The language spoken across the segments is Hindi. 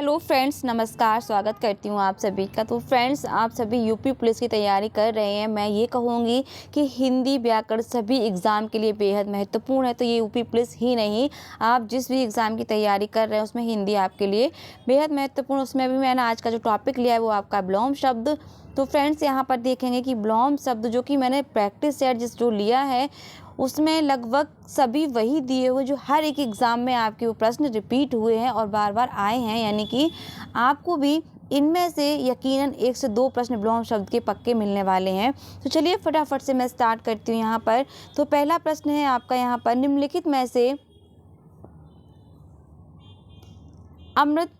हेलो फ्रेंड्स, नमस्कार। स्वागत करती हूँ आप सभी का। तो फ्रेंड्स, आप सभी यूपी पुलिस की तैयारी कर रहे हैं। मैं ये कहूँगी कि हिंदी व्याकरण सभी एग्ज़ाम के लिए बेहद महत्वपूर्ण है। तो ये यूपी पुलिस ही नहीं, आप जिस भी एग्ज़ाम की तैयारी कर रहे हैं उसमें हिंदी आपके लिए बेहद महत्वपूर्ण। उसमें भी मैंने आज का जो टॉपिक लिया है वो आपका विलोम शब्द। तो फ्रेंड्स, यहाँ पर देखेंगे कि विलोम शब्द जो कि मैंने प्रैक्टिस सेट जो लिया है उसमें लगभग सभी वही दिए हुए जो हर एक एग्ज़ाम में आपके वो प्रश्न रिपीट हुए हैं और बार बार आए हैं। यानी कि आपको भी इनमें से यकीनन 1 से 2 प्रश्न विलोम शब्द के पक्के मिलने वाले हैं। तो चलिए फटाफट से मैं स्टार्ट करती हूँ यहाँ पर। तो पहला प्रश्न है आपका यहाँ पर, निम्नलिखित में से अमृत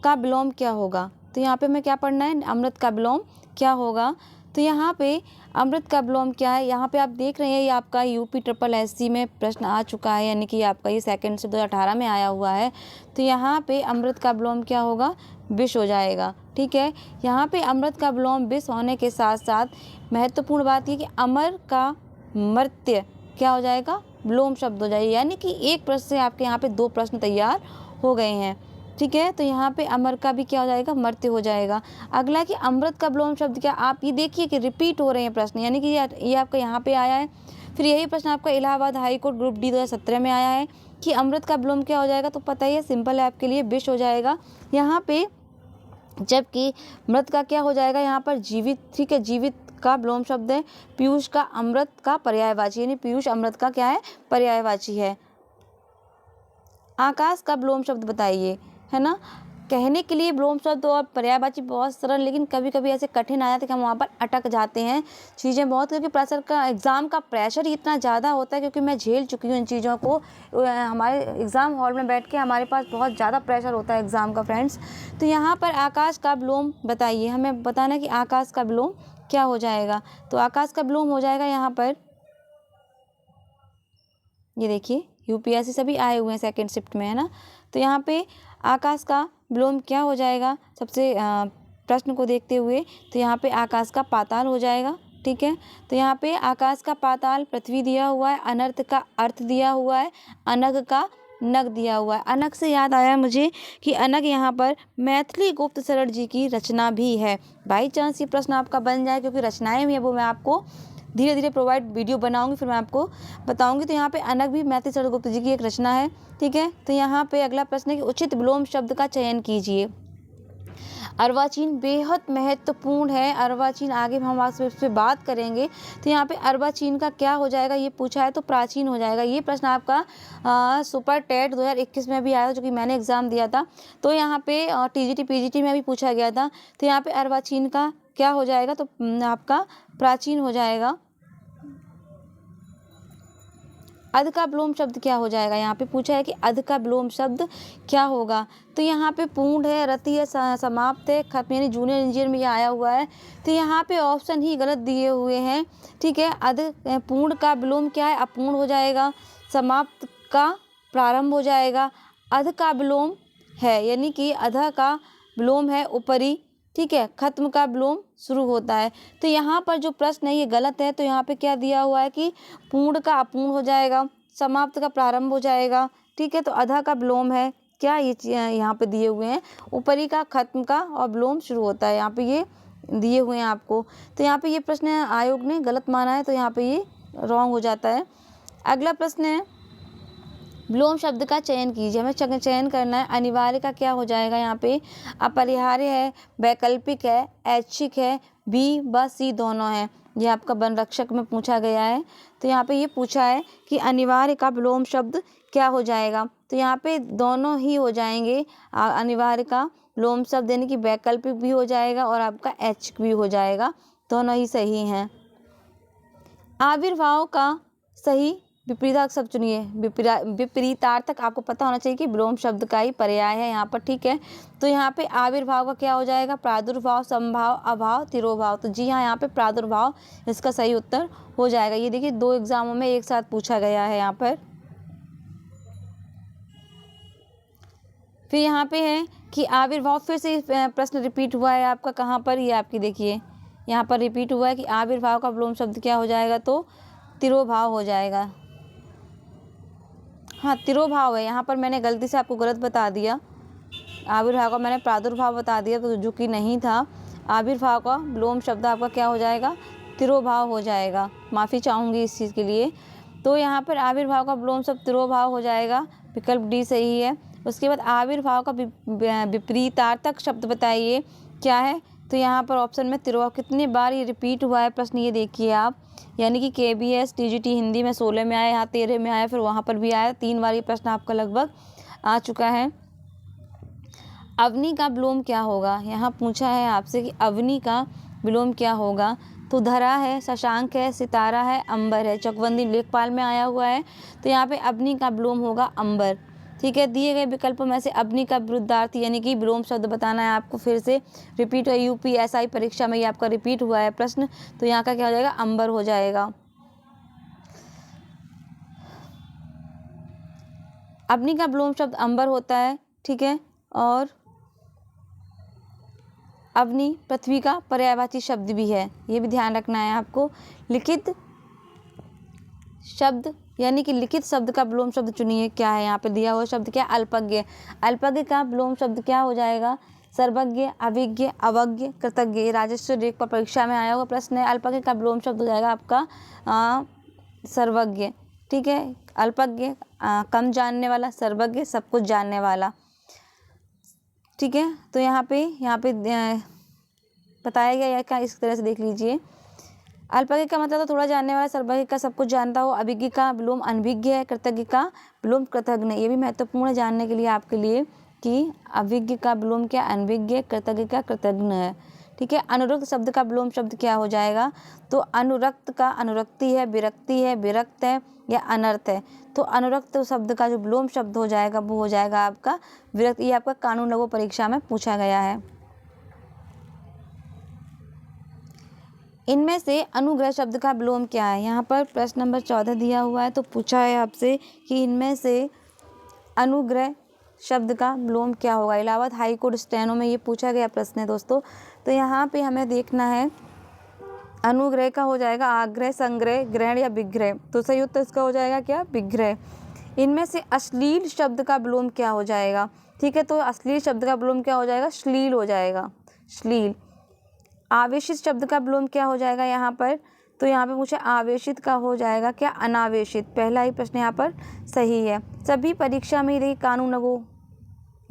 का विलोम क्या होगा। तो यहाँ पे हमें क्या पढ़ना है, अमृत का विलोम क्या होगा। तो यहाँ पे अमृत का विलोम क्या है, यहाँ पे आप देख रहे हैं ये आपका यूपी ट्रिपल एससी में प्रश्न आ चुका है। यानी कि आपका ये सेकंड से 2018 में आया हुआ है। तो यहाँ पे अमृत का विलोम क्या होगा, विष हो जाएगा। ठीक है, यहाँ पे अमृत का विलोम विष होने के साथ साथ महत्वपूर्ण बात ये कि अमर का मर्त्य क्या हो जाएगा, विलोम शब्द हो जाएगा। यानी कि एक प्रश्न से आपके यहाँ पे 2 प्रश्न तैयार हो गए हैं। ठीक है, तो यहाँ पे अमर का भी क्या हो जाएगा, मर्त्य हो जाएगा। अगला कि अमृत का विलोम शब्द क्या, आप ये देखिए कि रिपीट हो रहे हैं प्रश्न। यानी कि ये आपका यहाँ पे आया है। फिर यही प्रश्न आपका Allahabad high court group D 2017 में आया है कि अमृत का विलोम क्या हो जाएगा। तो पता ही है, सिंपल है आपके लिए, विष हो जाएगा यहाँ पे। जबकि मृत का क्या हो जाएगा यहाँ पर, जीवित। ठीक है, जीवित का विलोम शब्द है पीयूष का अमृत का पर्यायवाची, यानी पीयूष अमृत का क्या है, पर्यायवाची है। आकाश का विलोम शब्द बताइए, है ना। कहने के लिए विलोम शब्द और पर्यायवाची बहुत सरल, लेकिन कभी कभी ऐसे कठिन आ जाते हैं कि हम वहाँ पर अटक जाते हैं चीज़ें बहुत, क्योंकि प्रेशर का, एग्ज़ाम का प्रेशर इतना ज़्यादा होता है। क्योंकि मैं झेल चुकी हूँ इन चीज़ों को। हमारे एग्ज़ाम हॉल में बैठ के हमारे पास बहुत ज़्यादा प्रेशर होता है एग्ज़ाम का फ्रेंड्स। तो यहाँ पर आकाश का विलोम बताइए, हमें बताना है कि आकाश का विलोम क्या हो जाएगा। तो आकाश का विलोम हो जाएगा यहाँ पर, ये देखिए यूपीएससी सभी आए हुए हैं सेकंड शिफ्ट में, है ना। तो यहाँ पे आकाश का विलोम क्या हो जाएगा, सबसे प्रश्न को देखते हुए। तो यहाँ पे आकाश का पाताल हो जाएगा। ठीक है, तो यहाँ पे आकाश का पाताल पृथ्वी दिया हुआ है, अनर्थ का अर्थ दिया हुआ है, अनग का नग दिया हुआ है। अनग से याद आया मुझे कि अनग यहाँ पर मैथिली गुप्त सरर जी की रचना भी है। बाई चांस ये प्रश्न आपका बन जाए, क्योंकि रचनाएं भी है वो मैं आपको धीरे धीरे प्रोवाइड वीडियो बनाऊंगी, फिर मैं आपको बताऊंगी। तो यहाँ पे अनग भी मैथिली सरर गुप्त जी की एक रचना है। ठीक है, तो यहाँ पे अगला प्रश्न है कि उचित विलोम शब्द का चयन कीजिए। अर्वाचीन बेहद महत्वपूर्ण है। अर्वाचीन आगे हम आपसे इस पर बात करेंगे। तो यहाँ पे अर्वाचीन का क्या हो जाएगा, ये पूछा है तो प्राचीन हो जाएगा। ये प्रश्न आपका सुपर टेट 2021 में भी आया था, जो कि मैंने एग्जाम दिया था। तो यहाँ पे टीजीटी पीजीटी में भी पूछा गया था। तो यहाँ पे अर्वाचीन का क्या हो जाएगा, तो आपका प्राचीन हो जाएगा। अध का विलोम शब्द क्या हो जाएगा, यहाँ पे पूछा है कि अध का विलोम शब्द क्या होगा। तो यहाँ पे पूर्ण है, रति है, समाप्त है, खत्म, यानी जूनियर इंजीनियर में ये आया हुआ है। तो यहाँ पे ऑप्शन ही गलत दिए हुए हैं। ठीक है, अध पूर्ण का विलोम क्या है, अपूर्ण हो जाएगा। समाप्त का प्रारंभ हो जाएगा। अध का विलोम है, यानी कि अध का विलोम है ऊपरी। ठीक है, खत्म का विलोम शुरू होता है। तो यहाँ पर जो प्रश्न है ये गलत है। तो यहाँ पे क्या दिया हुआ है कि पूर्ण का अपूर्ण हो जाएगा, समाप्त का प्रारंभ हो जाएगा। ठीक है, तो अधा का विलोम है क्या, ये यहाँ पे दिए हुए हैं ऊपरी का, खत्म का और विलोम शुरू होता है। यहाँ पे ये दिए हुए हैं आपको। तो यहाँ पे ये प्रश्न आयोग ने गलत माना है, तो यहाँ पे ये रॉन्ग हो जाता है। अगला प्रश्न है, विलोम शब्द का चयन कीजिए। हमें चयन करना है। अनिवार्य का क्या हो जाएगा, यहाँ पे अपरिहार्य है, वैकल्पिक है, ऐच्छिक है, बी व सी दोनों है। ये आपका वन रक्षक में पूछा गया है। तो यहाँ पे ये पूछा है कि अनिवार्य का विलोम शब्द क्या हो जाएगा। तो यहाँ पे दोनों ही हो जाएंगे। अनिवार्य का विलोम शब्द यानी कि वैकल्पिक भी हो जाएगा और आपका ऐच्छिक भी हो जाएगा, दोनों ही सही हैं। आविर्भाव का सही विपरीतार्थक शब्द चुनिए। विपरीतार्थक आपको पता होना चाहिए कि विलोम शब्द का ही पर्याय है यहाँ पर। ठीक है, तो यहाँ पे आविर्भाव का क्या हो जाएगा, प्रादुर्भाव, संभाव, अभाव, तिरोभाव। तो जी हाँ, यहाँ पे प्रादुर्भाव इसका सही उत्तर हो जाएगा। ये देखिए 2 एग्जामों में एक साथ पूछा गया है यहाँ पर। फिर यहाँ पे है कि आविर्भाव, फिर से प्रश्न रिपीट हुआ है आपका, कहाँ पर, ये आपकी देखिए यहाँ पर रिपीट हुआ है कि आविर्भाव का विलोम शब्द क्या हो जाएगा, तो तिरोभाव हो जाएगा। हाँ, तिरोभाव है, यहाँ पर मैंने गलती से आपको गलत बता दिया। आविर्भाव का मैंने प्रादुर्भाव बता दिया, तो जो कि नहीं था। आविर्भाव का विलोम शब्द आपका क्या हो जाएगा? तिरोभाव हो जाएगा। माफ़ी चाहूँगी इस चीज़ के लिए। तो यहाँ पर आविर्भाव का विलोम शब्द तिरोभाव हो जाएगा, विकल्प डी सही है। उसके बाद आविर्भाव का विपरीतार्थक शब्द बताइए क्या है? तो यहाँ पर ऑप्शन में तिरोभाव। कितनी बार ये रिपीट हुआ है प्रश्न, ये देखिए आप। यानी कि KBS TGT हिंदी में 16 में आया, यहाँ 13 में आया, फिर वहाँ पर भी आया। 3 बार ये प्रश्न आपका लगभग आ चुका है। अवनी का विलोम क्या होगा? यहाँ पूछा है आपसे कि अवनी का विलोम क्या होगा। तो धरा है, शशांक है, सितारा है, अंबर है। चकबंदी लेखपाल में आया हुआ है, तो यहाँ पे अवनी का विलोम होगा अंबर। ठीक है, दिए गए विकल्पों में से अवनी का विरुद्धार्थी यानी कि विलोम शब्द बताना है आपको। फिर से रिपीट है, UPSI परीक्षा में ये आपका रिपीट हुआ है प्रश्न, तो यहाँ का क्या हो जाएगा? अंबर हो जाएगा। अवनी का विलोम शब्द अंबर होता है। ठीक है, और अवनी पृथ्वी का पर्यायवाची शब्द भी है, ये भी ध्यान रखना है आपको। लिखित शब्द यानी कि लिखित शब्द का विलोम शब्द चुनिए। क्या है यहाँ पे दिया हुआ शब्द? क्या? अल्पज्ञ। अल्पज्ञ का विलोम शब्द क्या हो जाएगा? सर्वज्ञ, अभिज्ञ, अवज्ञ, कृतज्ञ। ये राजस्व रेख पर परीक्षा में आया हुआ प्रश्न है। अल्पज्ञ का विलोम शब्द हो जाएगा आपका सर्वज्ञ। ठीक है, अल्पज्ञ कम जानने वाला, सर्वज्ञ सब कुछ जानने वाला। ठीक है, तो यहाँ पे बताया गया क्या, इस तरह से देख लीजिए। अल्पज्ञ का मतलब तो थोड़ा जानने वाला, सर्वज्ञ का सब कुछ जानता हो, अभिज्ञ का विलोम अनभिज्ञ है, कृतज्ञ का विलोम कृतज्ञ। ये भी महत्वपूर्ण है जानने के लिए आपके लिए कि अभिज्ञ का विलोम क्या? अनभिज्ञ, कृतज्ञ का कृतज्ञ है। ठीक है, अनुरक्त शब्द का विलोम शब्द क्या हो जाएगा? तो अनुरक्त का अनुरक्ति है, विरक्ति है, विरक्त है या अनर्थ है। तो अनुरक्त शब्द का जो विलोम शब्द हो जाएगा वो हो जाएगा आपका विरक्त। ये आपका कानून लगो परीक्षा में पूछा गया है। इनमें से अनुग्रह शब्द का विलोम क्या है? यहाँ पर प्रश्न नंबर 14 दिया हुआ है, तो पूछा है आपसे कि इनमें से अनुग्रह शब्द का विलोम क्या होगा। इलाहाबाद हाई कोर्ट स्टेनो में ये पूछा गया प्रश्न है दोस्तों। तो यहाँ पे हमें देखना है, अनुग्रह का हो जाएगा आग्रह, संग्रह, ग्रहण या विग्रह। तो सही उत्तर इसका हो जाएगा क्या? विग्रह। इनमें से अश्लील शब्द का विलोम क्या हो जाएगा? ठीक है, तो अश्लील शब्द का विलोम क्या हो जाएगा? श्लील हो जाएगा, श्लील। आवेशित शब्द का विलोम क्या हो जाएगा यहाँ पर? तो यहाँ पे पूछा आवेशित का हो जाएगा क्या? अनावेशित। पहला ही प्रश्न यहाँ पर सही है। सभी परीक्षा में देखिए कानून वो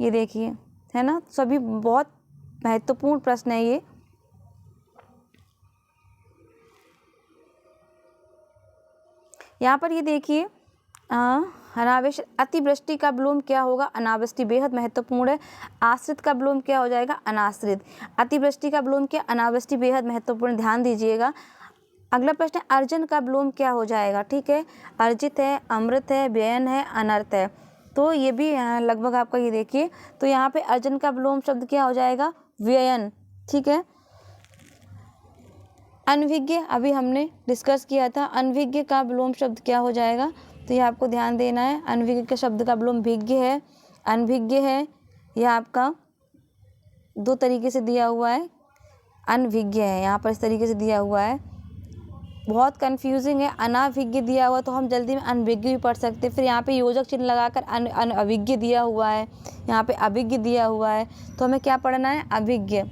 ये देखिए है ना, सभी बहुत महत्वपूर्ण प्रश्न है ये। यहाँ पर ये देखिए अनावश्यक। अतिवृष्टि का विलोम क्या होगा? अनावृष्टि। बेहद महत्वपूर्ण है। आश्रित का विलोम क्या हो जाएगा? अनाश्रित। अतिवृष्टि का विलोम क्या? अनावृष्टि। बेहद महत्वपूर्ण, ध्यान दीजिएगा। अगला प्रश्न है अर्जन का विलोम क्या हो जाएगा? ठीक है, अर्जित है, अमृत है, व्ययन है, अनर्थ है। तो ये भी लगभग आपका ये देखिए, तो यहाँ पे अर्जन का विलोम शब्द क्या हो जाएगा? व्ययन। ठीक है, अनभिज्ञ अभी हमने डिस्कस किया था। अनभिज्ञ का विलोम शब्द क्या हो जाएगा? तो ये आपको ध्यान देना है। अनभिज्ञ के शब्द का विलोम भिज्ञ है, अनभिज्ञ है। यह आपका दो तरीके से दिया हुआ है, अनभिज्ञ है यहाँ पर इस तरीके से दिया हुआ है, बहुत कंफ्यूजिंग है। अनाभिज्ञ दिया हुआ तो हम जल्दी में अनभिज्ञ भी पढ़ सकते हैं। फिर यहाँ पे योजक चिन्ह लगाकर अभिज्ञ दिया हुआ है, यहाँ पे अभिज्ञ दिया हुआ है, तो हमें क्या पढ़ना है? अभिज्ञ।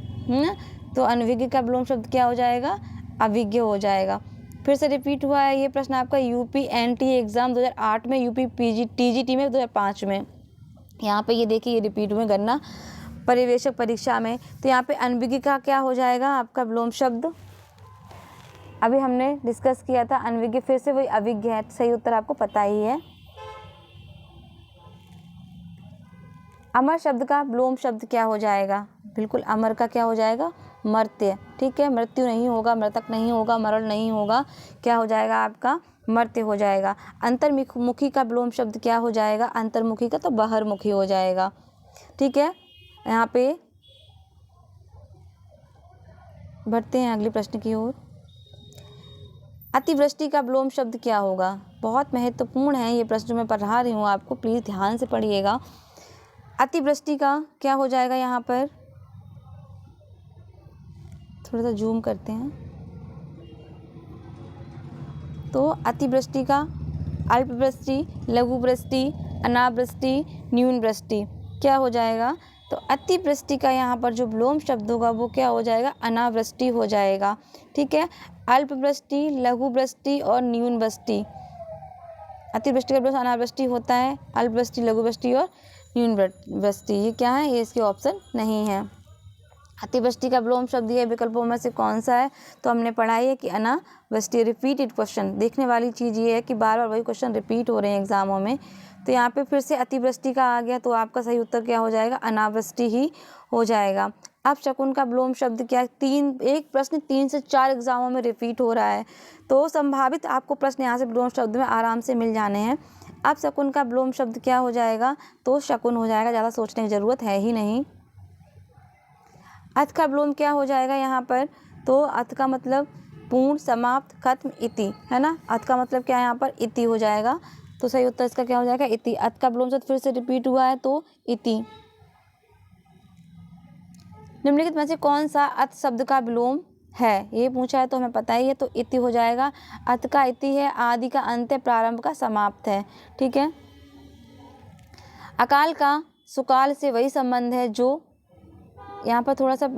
तो अनभिज्ञ का विलोम शब्द क्या हो जाएगा? अभिज्ञ हो जाएगा। फिर से रिपीट हुआ है ये प्रश्न आपका UPNT एग्ज़ाम 2008 में, TGT में 2005 में। यहाँ पे ये देखिए ये रिपीट हुए गन्ना परिवेशक परीक्षा में। तो यहाँ पे अनभिज्ञ का क्या हो जाएगा आपका विलोम शब्द? अभी हमने डिस्कस किया था अनभिज्ञ, फिर से वही अभिज्ञ है। सही उत्तर आपको पता ही है। अमर शब्द का विलोम शब्द क्या हो जाएगा? बिल्कुल अमर का क्या हो जाएगा? मर्त्य। ठीक है, मृत्यु नहीं होगा, मृतक नहीं होगा, मरण नहीं होगा, क्या हो जाएगा आपका? मर्त्य हो जाएगा। अंतर्मुखी का विलोम शब्द क्या हो जाएगा? अंतर्मुखी का तो बाहरमुखी हो जाएगा। ठीक है, यहाँ पे बढ़ते हैं अगले प्रश्न की ओर। अतिवृष्टि का विलोम शब्द क्या होगा? बहुत महत्वपूर्ण है ये प्रश्न, मैं पढ़ा रही हूँ आपको, प्लीज़ ध्यान से पढ़िएगा। अतिवृष्टि का क्या हो जाएगा? यहाँ पर थोड़ा सा जूम करते हैं, तो अतिवृष्टि का अल्पवृष्टि, लघुवृष्टि, अनावृष्टि, न्यून वृष्टि क्या हो जाएगा? तो अतिवृष्टि का यहाँ पर जो विलोम शब्द होगा वो क्या हो जाएगा, अनावृष्टि हो जाएगा। ठीक है, अल्पवृष्टि, लघु वृष्टि और न्यून वृष्टि। अतिवृष्टि का विलोम अनावृष्टि होता है, अल्पवृष्टि, लघु वृष्टि और न्यून वृष्टि। ये क्या है, ये इसके ऑप्शन नहीं है। अतिवृष्टि का विलोम शब्द ये विकल्पों में से कौन सा है, तो हमने पढ़ा है कि अनावृष्टि। रिपीटेड क्वेश्चन, देखने वाली चीज़ ये है कि बार बार वही क्वेश्चन रिपीट हो रहे हैं एग्जामों में। तो यहाँ पे फिर से अतिवृष्टि का आ गया, तो आपका सही उत्तर क्या हो जाएगा, अनावृष्टि ही हो जाएगा। अब शकुन का विलोम शब्द क्या है, एक प्रश्न 3 से 4 एग्जामों में रिपीट हो रहा है, तो संभावित आपको प्रश्न यहाँ से विलोम शब्द में आराम से मिल जाने हैं। अब शकुन का विलोम शब्द क्या हो जाएगा, तो शकुन हो जाएगा, ज़्यादा सोचने की ज़रूरत है ही नहीं। अथ का विलोम क्या हो जाएगा यहाँ पर, तो अथ का मतलब पूर्ण, समाप्त, खत्म, इति, है ना। अथ का मतलब क्या है यहाँ पर, इति हो जाएगा। तो सही उत्तर इसका क्या हो जाएगा, इति। अथ का विलोम शब्द फिर से रिपीट हुआ है तो इति। निम्नलिखित में से कौन सा अथ शब्द का विलोम है, ये पूछा है तो हमें पता ही है, तो इति हो जाएगा। अथ का इति है, आदि का अंत है, प्रारंभ का समाप्त है। ठीक है। अकाल का सुकाल से वही संबंध है जो, यहाँ पर थोड़ा सा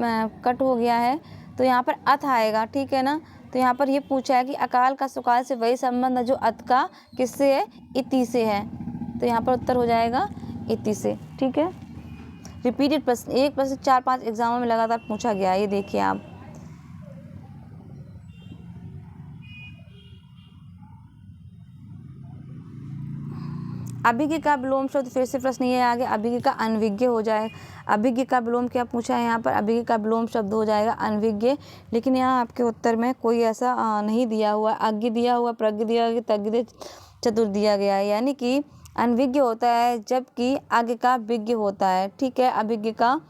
कट हो गया है, तो यहाँ पर अथ आएगा। ठीक है ना। तो यहाँ पर ये पूछा है कि अकाल का सुकाल से वही संबंध है जो अथ का किससे है, इति से है। तो यहाँ पर उत्तर हो जाएगा इति से। ठीक है। रिपीटेड प्रश्न, एक प्रश्न 4-5 एग्जामों में लगातार पूछा गया है, ये देखिए आप। अभिज्ञ का विलोम शब्द, फिर से प्रश्न ये आ गया, अभिज्ञ का अनभिज्ञ हो जाए। अभिज्ञ का विलोम क्या पूछा है यहाँ पर, अभिज्ञ का विलोम शब्द हो जाएगा अनभिज्ञ। लेकिन यहाँ आपके उत्तर में कोई ऐसा नहीं दिया हुआ, अज्ञ दिया हुआ, प्रज्ञ दिया गया, तज्ञ, चतुर दिया गया है। यानी कि अनभिज्ञ होता है जबकि अज्ञ का विज्ञ होता है। ठीक है। अभिज्ञ का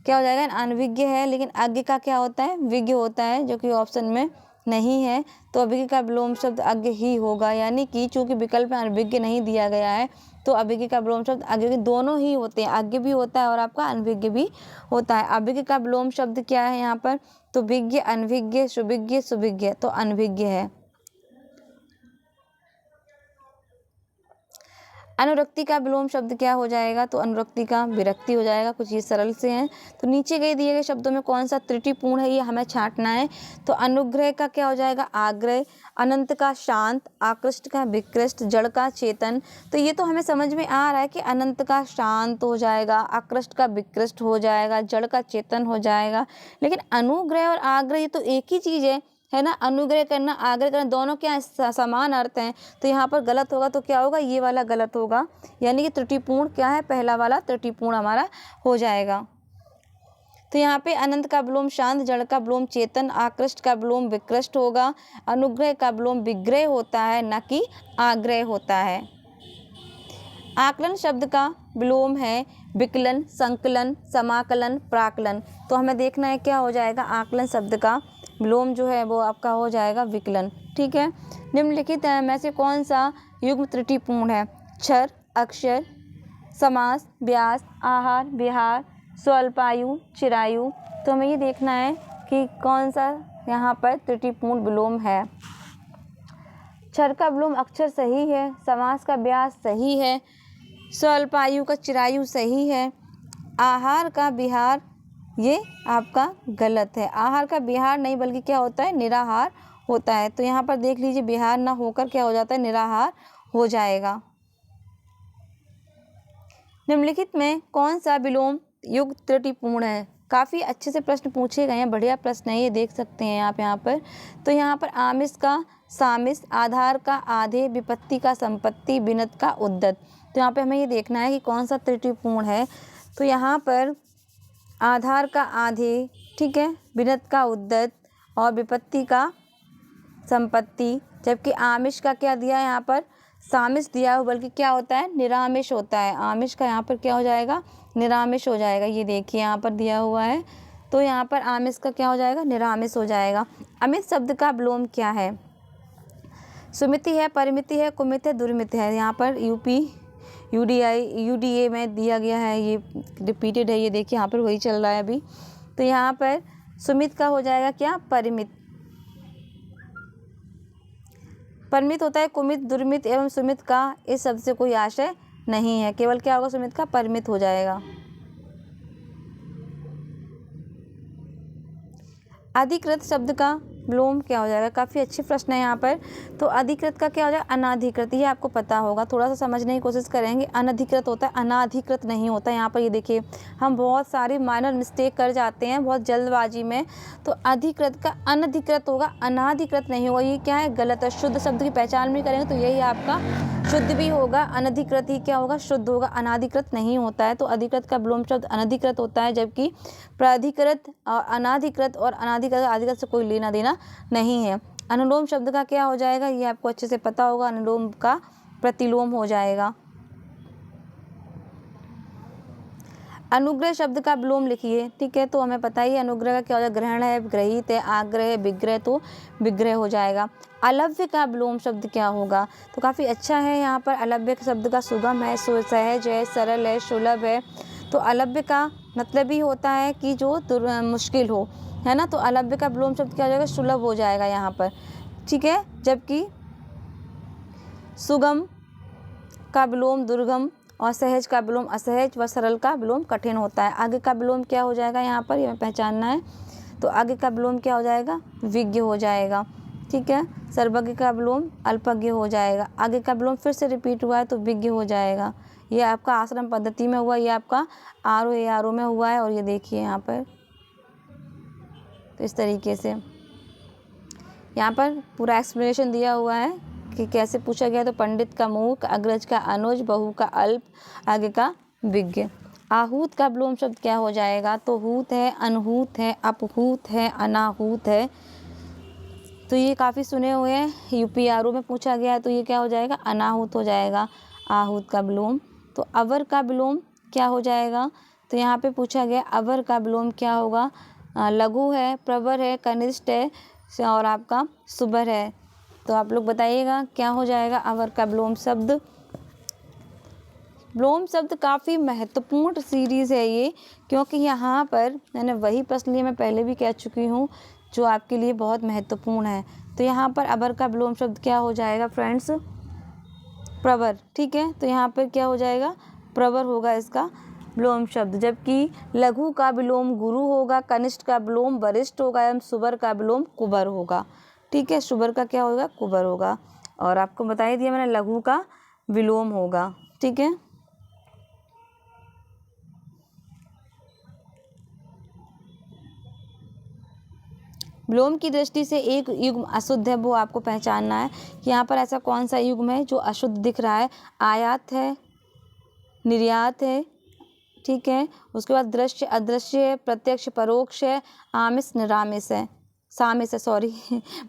क्या हो जाएगा, अनभिज्ञ है, लेकिन अज्ञ का क्या होता है, विज्ञ होता है, जो कि ऑप्शन में नहीं है। तो अभिज्ञ का विलोम शब्द अज्ञ ही होगा। यानी कि चूंकि विकल्प में अनभिज्ञ नहीं दिया गया है, तो अभिज्ञ का विलोम शब्द अज्ञ, दोनों ही होते हैं, अज्ञ भी होता है और आपका अनभिज्ञ भी होता है। अभिज्ञ का विलोम शब्द क्या है यहाँ पर, तो विज्ञ, अनभिज्ञ, सुविज्ञ, सुविज्ञ, तो अनभिज्ञ है। अनुरक्ति का विलोम शब्द क्या हो जाएगा, तो अनुरक्ति का विरक्ति हो जाएगा। कुछ ये सरल से हैं। तो नीचे गए दिए गए शब्दों में कौन सा त्रुटिपूर्ण है, ये हमें छांटना है। तो अनुग्रह का क्या हो जाएगा, आग्रह, अनंत का शांत, आकृष्ट का विकृष्ट, जड़ का चेतन। तो ये तो हमें समझ में आ रहा है कि अनंत का शांत हो जाएगा, आकृष्ट का विकृष्ट हो जाएगा, जड़ का चेतन हो जाएगा। लेकिन अनुग्रह और आग्रह ये तो एक ही चीज़ है ना। अनुग्रह करना, आग्रह करना, दोनों क्या समान अर्थ हैं। तो यहाँ पर गलत होगा, तो क्या होगा, ये वाला गलत होगा। यानी कि त्रुटिपूर्ण क्या है, पहला वाला त्रुटिपूर्ण हमारा हो जाएगा। तो यहाँ पे अनंत का विलोम शांत, जड़ का विलोम चेतन, आकृष्ट का विलोम विकृष्ट होगा, अनुग्रह का विलोम विग्रह होता है, न कि आग्रह होता है। आकलन शब्द का विलोम है विकलन, संकलन, समाकलन, प्राकलन। तो हमें देखना है क्या हो जाएगा, आकलन शब्द का विलोम जो है वो आपका हो जाएगा विकलन। ठीक है। निम्नलिखित में से कौन सा युग्म त्रुटिपूर्ण है, क्षर, अक्षर, समास, व्यास, आहार, विहार, स्वल्पायु, चिरायु। तो हमें ये देखना है कि कौन सा यहाँ पर त्रुटिपूर्ण विलोम है। क्षर का विलोम अक्षर सही है, समास का व्यास सही है, स्वल्पायु का चिरायु सही है, आहार का विहार ये आपका गलत है। आहार का विहार नहीं बल्कि क्या होता है, निराहार होता है। तो यहाँ पर देख लीजिए, विहार ना होकर क्या हो जाता है, निराहार हो जाएगा। निम्नलिखित में कौन सा विलोम युग त्रुटिपूर्ण है। काफ़ी अच्छे से प्रश्न पूछे गए हैं, बढ़िया प्रश्न है, ये देख सकते हैं आप यहाँ पर। तो यहाँ पर आमिष का सामिष, आधार का आधे, विपत्ति का संपत्ति, बिनत का उद्दत। तो यहाँ पे हमें ये देखना है कि कौन सा त्रुटिपूर्ण है। तो यहाँ पर आधार का आधे, ठीक है, बिनत का उद्दत और विपत्ति का संपत्ति। जबकि आमिष का क्या दिया है यहाँ पर, सामिष दिया हो, बल्कि क्या होता है, निरामिष होता है। आमिष का यहाँ पर क्या हो जाएगा, निरामिष हो जाएगा। ये देखिए यहाँ पर दिया हुआ है, तो यहाँ पर आमिष का क्या हो जाएगा, निरामिष हो जाएगा। अमित शब्द का विलोम क्या है, सुमिति है, परिमिति है, कुमित है, दुर्मित है। यहाँ पर यूडीए में दिया गया है, ये रिपीटेड है, ये देखिए यहाँ पर वही चल रहा है अभी। तो यहाँ पर सुमित का हो जाएगा क्या, परिमित। परिमित होता है कुमित, दुर्मित एवं सुमित का इस शब्द से कोई आशय नहीं है, केवल क्या होगा, सुमित का परिमित हो जाएगा। अधिकृत शब्द का विलोम क्या हो जाएगा? काफ़ी अच्छी प्रश्न है यहाँ पर। तो अधिकृत का क्या हो जाएगा? अनाधिकृत। ये आपको पता होगा, थोड़ा सा समझने की कोशिश करेंगे। अनधिकृत होता है, अनाधिकृत नहीं होता। यहाँ पर ये देखिए, हम बहुत सारी माइनर मिस्टेक कर जाते हैं बहुत जल्दबाजी में। तो अधिकृत का अनधिकृत होगा, अनाधिकृत नहीं होगा। ये क्या है? गलत है। शुद्ध शब्द की पहचान भी करेंगे तो यही आपका शुद्ध भी होगा। अनधिकृत ही क्या होगा? शुद्ध होगा, अनाधिकृत नहीं होता है। तो अधिकृत का विलोम शब्द अनधिकृत होता है, जबकि प्राधिकृत, अनाधिकृत और अनाधिकृत अधिकृत से कोई लेना देना नहीं है। अनुलोम शब्द का क्या हो जाएगा? ये आपको अच्छे से पता होगा। अनुलोम का प्रतिलोम हो जाएगा। अनुग्रह शब्द का विलोम लिखिए। ठीक है, तो हमें पता ही है अनुग्रह का क्या हो जाएगा? ग्रहण है, ग्रहित है, आग्रह है, विग्रह, तो विग्रह हो जाएगा। अलव्य का विलोम शब्द क्या होगा? तो काफ़ी अच्छा है यहाँ पर। अलव्य शब्द का सुगम है, सहज है, सरल है, सुलभ है। तो अलव्य का मतलब ही होता है कि जो मुश्किल हो, है ना। तो अलव्य का विलोम शब्द क्या हो जाएगा? सुलभ हो जाएगा यहाँ पर। ठीक है, जबकि सुगम का विलोम दुर्गम और सहज का विलोम असहज व सरल का विलोम कठिन होता है। आगे का विलोम क्या हो जाएगा? यहाँ पर यह पहचानना है। तो आगे का विलोम क्या हो जाएगा? विज्ञ हो जाएगा। ठीक है, सर्वज्ञ का विलोम अल्पज्ञ हो जाएगा। आगे का विलोम फिर से रिपीट हुआ है तो विज्ञ हो जाएगा। ये आपका आश्रम पद्धति में हुआ, ये आपका आर में हुआ है। और ये देखिए यहाँ पर, तो इस तरीके से यहाँ पर पूरा एक्सप्लेनेशन दिया हुआ है कि कैसे पूछा गया। तो पंडित का मूक, अग्रज का अनुज, बहु का अल्प, आगे का विज्ञ। आहूत का विलोम शब्द क्या हो जाएगा? तो हूत है, अनहूत है, अपहूत है, अनाहूत है। तो ये काफ़ी सुने हुए हैं, यूपीआरओ में पूछा गया है। तो ये क्या हो जाएगा? अनाहूत हो जाएगा आहूत का विलोम। तो अवर का विलोम क्या हो जाएगा? तो यहाँ पे पूछा गया अवर का विलोम क्या होगा? लघु है, प्रवर है, कनिष्ठ है और आपका सुबर है। तो आप लोग बताइएगा क्या हो जाएगा अवर का विलोम शब्द? विलोम शब्द काफ़ी महत्वपूर्ण सीरीज़ है ये, क्योंकि यहाँ पर मैंने वही प्रश्न लिए मैं पहले भी कह चुकी हूँ जो आपके लिए बहुत महत्वपूर्ण है। तो यहाँ पर अवर का विलोम शब्द क्या हो जाएगा फ्रेंड्स? प्रवर। ठीक है, तो यहाँ पर क्या हो जाएगा? प्रवर होगा इसका विलोम शब्द। जबकि लघु का विलोम गुरु होगा, कनिष्ठ का विलोम वरिष्ठ होगा एवं सुबर का विलोम कुबर होगा। ठीक है, सुबर का क्या होगा? कुबर होगा। और आपको बता ही दिया मैंने, लघु का विलोम होगा। ठीक है, विलोम की दृष्टि से एक युग्म अशुद्ध है, वो आपको पहचानना है। यहाँ पर ऐसा कौन सा युग्म है जो अशुद्ध दिख रहा है? आयात है, निर्यात है, ठीक है, उसके बाद दृश्य अदृश्य है, प्रत्यक्ष परोक्ष है, आमिष निरामिष है, सामिष है, सॉरी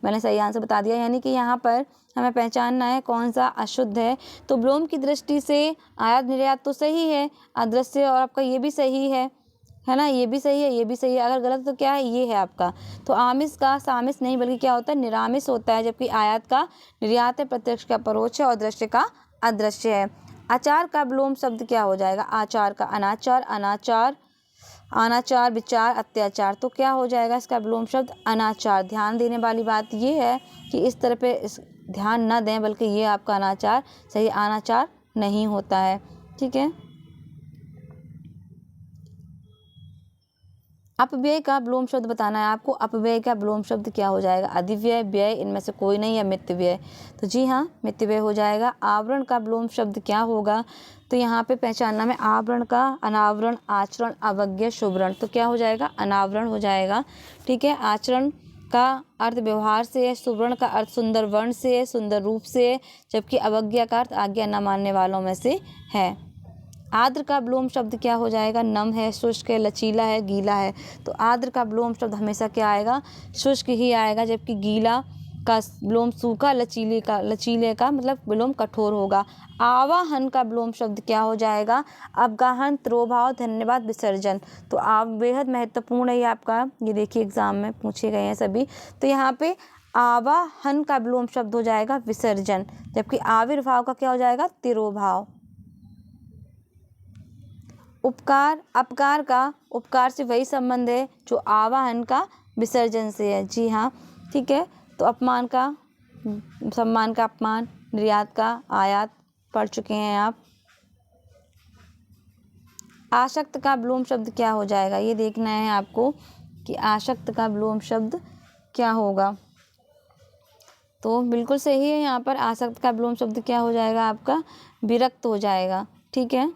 मैंने सही आंसर बता दिया। यानी कि यहाँ पर हमें पहचानना है कौन सा अशुद्ध है। तो विलोम की दृष्टि से आयात निर्यात तो सही है, अदृश्य और आपका ये भी सही है ना, ये भी सही है, ये भी सही है। अगर गलत तो क्या है? ये है आपका। तो आमिष का सामिष नहीं बल्कि क्या होता है? निरामिष होता है। जबकि आयात का निर्यात है, प्रत्यक्ष का परोक्ष है और दृश्य का अदृश्य है। आचार का विलोम शब्द क्या हो जाएगा? आचार का अनाचार, अनाचार, अनाचार, विचार, अत्याचार। तो क्या हो जाएगा इसका विलोम शब्द? अनाचार। ध्यान देने वाली बात ये है कि इस तरह पे ध्यान न दें, बल्कि ये आपका अनाचार सही, अनाचार नहीं होता है। ठीक है, अपव्यय का विलोम शब्द बताना है आपको। अपव्यय का विलोम शब्द क्या हो जाएगा? अधिव्यय, व्यय, इनमें से कोई नहीं है, मितव्यय। तो जी हाँ, मितव्यय हो जाएगा। आवरण का विलोम शब्द क्या होगा? तो यहाँ पे पहचानना में आवरण का अनावरण, आचरण, अवज्ञा, शुभरण। तो क्या हो जाएगा? अनावरण हो जाएगा। ठीक है, आचरण का अर्थ व्यवहार से है, सुवर्ण का अर्थ सुंदर वर्ण से है, सुंदर रूप से है, जबकि अवज्ञा का अर्थ आज्ञा न मानने वालों में से है। आर्द्र का विलोम शब्द क्या हो जाएगा? नम है, शुष्क है, लचीला है, गीला है। तो आर्द्र का विलोम शब्द हमेशा क्या आएगा? शुष्क ही आएगा। जबकि गीला का विलोम सूखा, लचीले का मतलब विलोम कठोर होगा। आवाहन का विलोम शब्द क्या हो जाएगा? अवगाहन, तिरोभाव, धन्यवाद, विसर्जन। तो बेहद महत्वपूर्ण है ये आपका, ये देखिए एग्जाम में पूछे गए हैं सभी। तो यहाँ पे आवाहन का विलोम शब्द हो जाएगा विसर्जन। जबकि आविर्भाव का क्या हो जाएगा? तिरोभाव। उपकार, अपकार का उपकार से वही संबंध है जो आवाहन का विसर्जन से है। जी हाँ, ठीक है। तो अपमान का सम्मान का अपमान, निर्यात का आयात पढ़ चुके हैं आप। आसक्त का विलोम शब्द क्या हो जाएगा? ये देखना है आपको। कि आसक्त का विलोम शब्द क्या होगा। तो बिल्कुल सही है, यहाँ पर आसक्त का विलोम शब्द क्या हो जाएगा आपका, विरक्त हो जाएगा। ठीक है,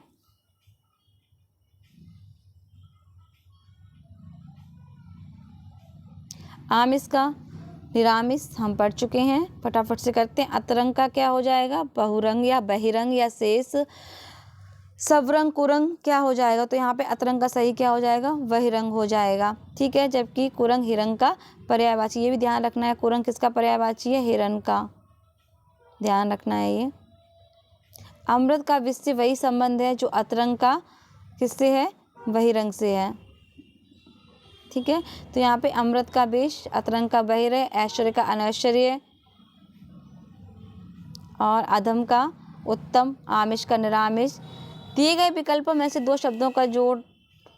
आमिष का निरामिष हम पढ़ चुके हैं, फटाफट से करते हैं। अतरंग का क्या हो जाएगा, बहुरंग या बहिरंग या शेष। सवरंग कुरंग क्या हो जाएगा, तो यहाँ पे अतरंग का सही क्या हो जाएगा, बहिरंग हो जाएगा। ठीक है, जबकि कुरंग हिरंग का पर्यायवाची, ये भी ध्यान रखना है। कुरंग किसका पर्यायवाची है, हिरण का, ध्यान रखना है ये। अमृत का विष से वही संबंध है जो अतरंग का किससे है, बहिरंग से है। ठीक है, तो यहाँ पे अमृत का विष, अतरंग का बहिर, ऐश्वर्य का अनैश्वर्य, और अधम का उत्तम, आमिष का निरामिष। दिए गए विकल्पों में से दो शब्दों का जोड़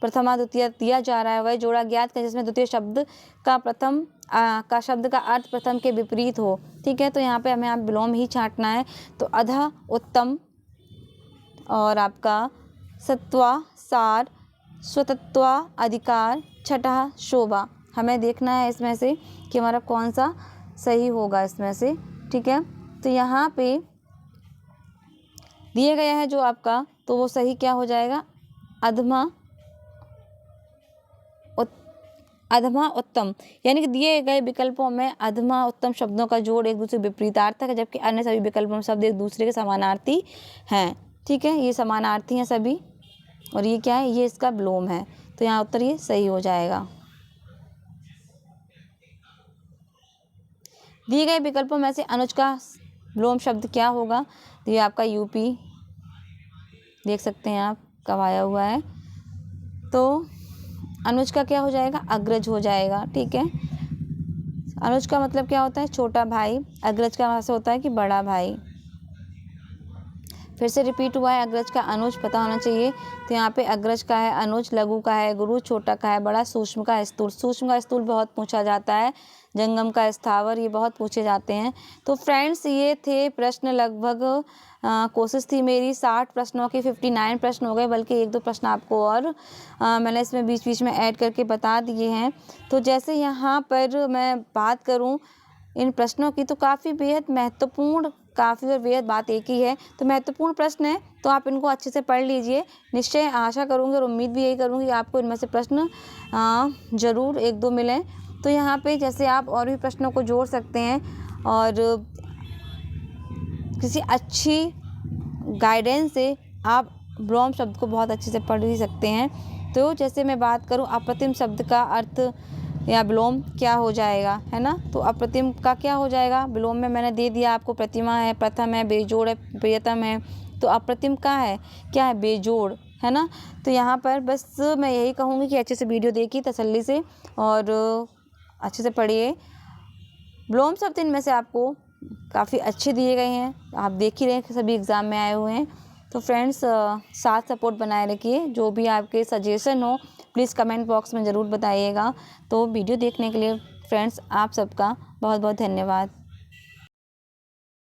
प्रथमा द्वितीय दिया जा रहा है, वह जोड़ा ज्ञात करें जिसमें द्वितीय शब्द का प्रथम का शब्द का अर्थ प्रथम के विपरीत हो। ठीक है, तो यहाँ पे हमें आप विलोम ही छांटना है। तो अधः उत्तम, और आपका सत्वा सार, स्वतत्वा अधिकार, छठा शोभा। हमें देखना है इसमें से कि हमारा कौन सा सही होगा इसमें से। ठीक है, तो यहाँ पे दिए गया है जो आपका, तो वो सही क्या हो जाएगा, अधमा उत्तम, यानी कि दिए गए विकल्पों में अधमा उत्तम शब्दों का जोड़ एक दूसरे विपरीतार्थक है, जबकि अन्य सभी विकल्पों में शब्द एक दूसरे के समानार्थी हैं। ठीक है, ये समानार्थी हैं सभी, और ये क्या है, ये इसका विलोम है। तो यहाँ उत्तर ये सही हो जाएगा। दिए गए विकल्पों में से अनुज का विलोम शब्द क्या होगा, तो ये आपका यूपी, देख सकते हैं आप कब आया हुआ है। तो अनुज का क्या हो जाएगा, अग्रज हो जाएगा। ठीक है, अनुज का मतलब क्या होता है, छोटा भाई। अग्रज का मतलब होता है कि बड़ा भाई। फिर से रिपीट हुआ है, अग्रज का अनुज पता होना चाहिए। तो यहाँ पे अग्रज का है अनुज, लघु का है गुरु, छोटा का है बड़ा, सूक्ष्म का स्थूल। सूक्ष्म का स्थूल बहुत पूछा जाता है, जंगम का स्थावर, ये बहुत पूछे जाते हैं। तो फ्रेंड्स, ये थे प्रश्न। लगभग कोशिश थी मेरी 60 प्रश्नों की, 59 प्रश्न हो गए, बल्कि 1-2 प्रश्न आपको और मैंने इसमें बीच बीच में ऐड करके बता दिए हैं। तो जैसे यहाँ पर मैं बात करूँ इन प्रश्नों की, तो काफ़ी बेहद महत्वपूर्ण, काफ़ी और बेहद बात एक ही है। तो महत्वपूर्ण प्रश्न है, तो आप इनको अच्छे से पढ़ लीजिए। निश्चय आशा करूँगी और उम्मीद भी यही करूँगी कि आपको इनमें से प्रश्न ज़रूर 1-2 मिलें। तो यहाँ पे जैसे आप और भी प्रश्नों को जोड़ सकते हैं, और किसी अच्छी गाइडेंस से आप विलोम शब्द को बहुत अच्छे से पढ़ भी सकते हैं। तो जैसे मैं बात करूँ, अप्रतिम शब्द का अर्थ या विलोम क्या हो जाएगा, है ना। तो अप्रतिम का क्या हो जाएगा, विलोम में मैंने दे दिया आपको, प्रतिमा है, प्रथम है, बेजोड़ है, प्रियतम है। तो अप्रतिम का है क्या है, बेजोड़, है ना। तो यहाँ पर बस मैं यही कहूँगी कि अच्छे से वीडियो देखिए तसल्ली से, और अच्छे से पढ़िए। विलोम शब्द इनमें से आपको काफ़ी अच्छे दिए गए हैं, आप देख ही रहे हैं कि सभी एग्ज़ाम में आए हुए हैं। तो फ्रेंड्स, साथ सपोर्ट बनाए रखिए। जो भी आपके सजेशन हो प्लीज़ कमेंट बॉक्स में ज़रूर बताइएगा। तो वीडियो देखने के लिए फ्रेंड्स आप सबका बहुत बहुत धन्यवाद।